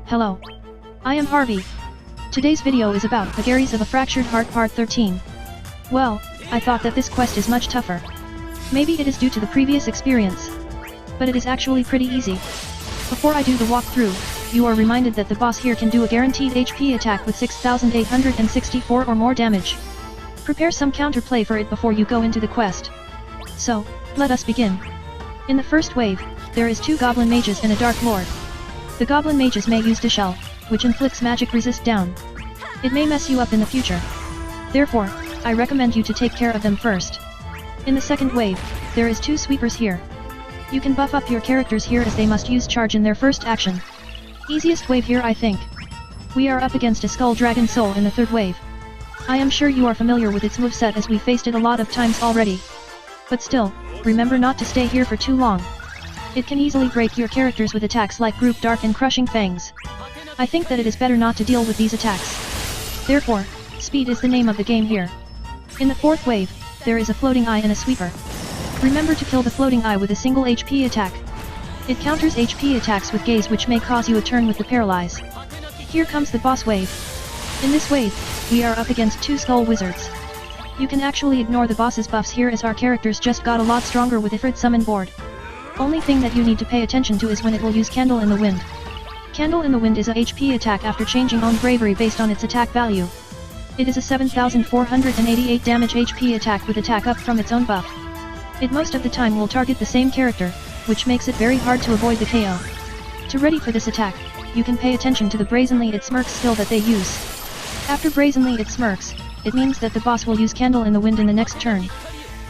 Hello. I am Harvey. Today's video is about Vagaries of a Fractured Heart Part 13. Well, I thought that this quest is much tougher. Maybe it is due to the previous experience. But it is actually pretty easy. Before I do the walkthrough, you are reminded that the boss here can do a guaranteed HP attack with 6,864 or more damage. Prepare some counterplay for it before you go into the quest. So, let us begin. In the first wave, there is 2 Goblin Mages and a Dark Lord. The Goblin Mages may use Shell, which inflicts magic resist down. It may mess you up in the future. Therefore, I recommend you to take care of them first. In the second wave, there is 2 Sweepers here. You can buff up your characters here as they must use charge in their first action. Easiest wave here I think. We are up against a Skull Dragon Soul in the third wave. I am sure you are familiar with its moveset as we faced it a lot of times already. But still, remember not to stay here for too long. It can easily break your characters with attacks like Group Dark and Crushing Fangs. I think that it is better not to deal with these attacks. Therefore, speed is the name of the game here. In the fourth wave, there is a Floating Eye and a Sweeper. Remember to kill the Floating Eye with a single HP attack. It counters HP attacks with Gaze, which may cause you a turn with the Paralyze. Here comes the boss wave. In this wave, we are up against 2 Skull Wizards. You can actually ignore the boss's buffs here as our characters just got a lot stronger with Ifrit Summon Board. Only thing that you need to pay attention to is when it will use Candle in the Wind. Candle in the Wind is a HP attack after changing on Bravery based on its attack value. It is a 7,488 damage HP attack with attack up from its own buff. It most of the time will target the same character, which makes it very hard to avoid the KO. To ready for this attack, you can pay attention to the Brazenly It Smirks skill that they use. After Brazenly It Smirks, it means that the boss will use Candle in the Wind in the next turn.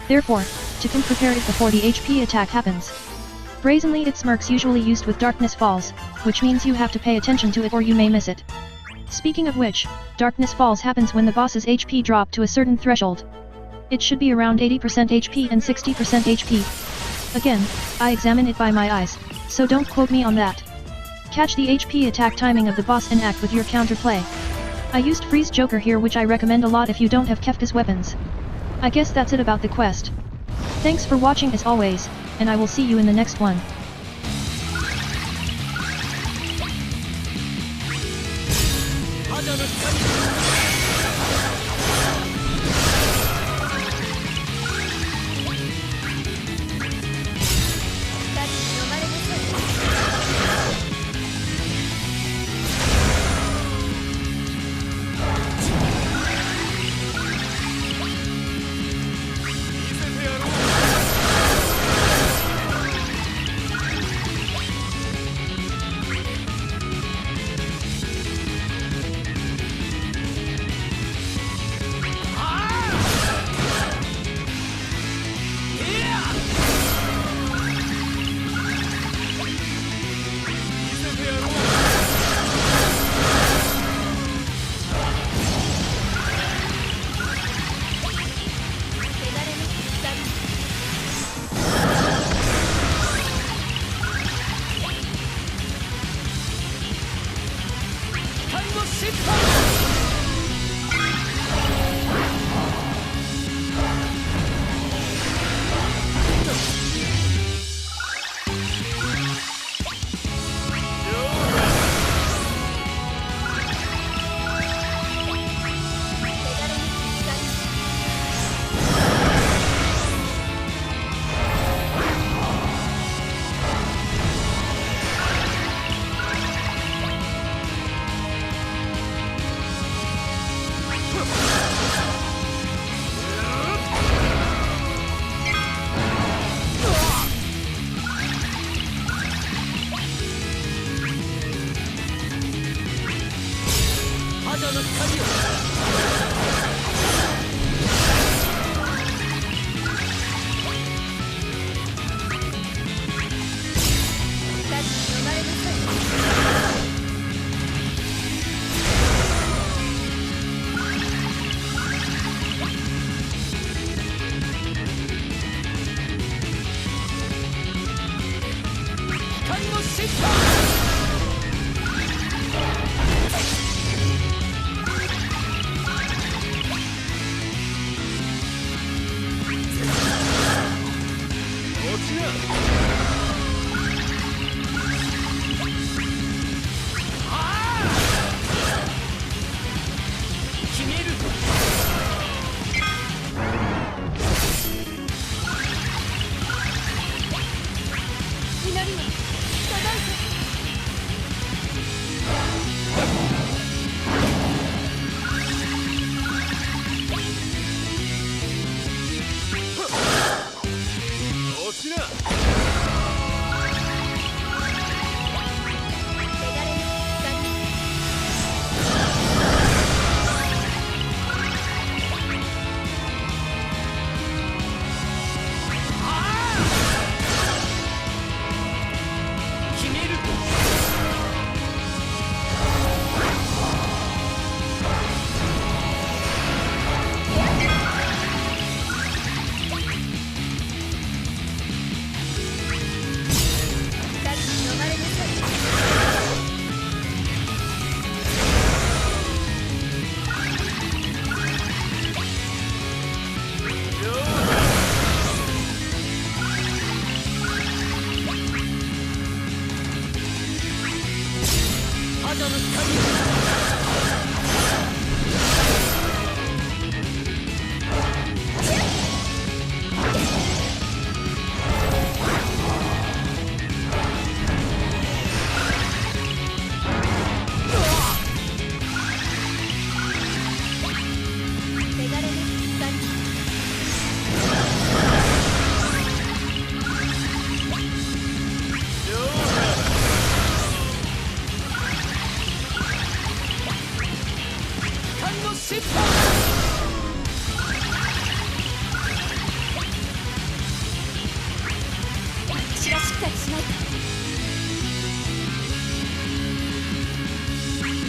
Therefore, to can prepare it before the HP attack happens. Brazenly It Smirks usually used with Darkness Falls, which means you have to pay attention to it or you may miss it. Speaking of which, Darkness Falls happens when the boss's HP drop to a certain threshold. It should be around 80% HP and 60% HP. Again, I examine it by my eyes, so don't quote me on that. Catch the HP attack timing of the boss and act with your counterplay. I used Freeze Joker here, which I recommend a lot if you don't have Kefka's weapons. I guess that's it about the quest. Thanks for watching as always, and I will see you in the next one.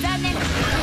残念。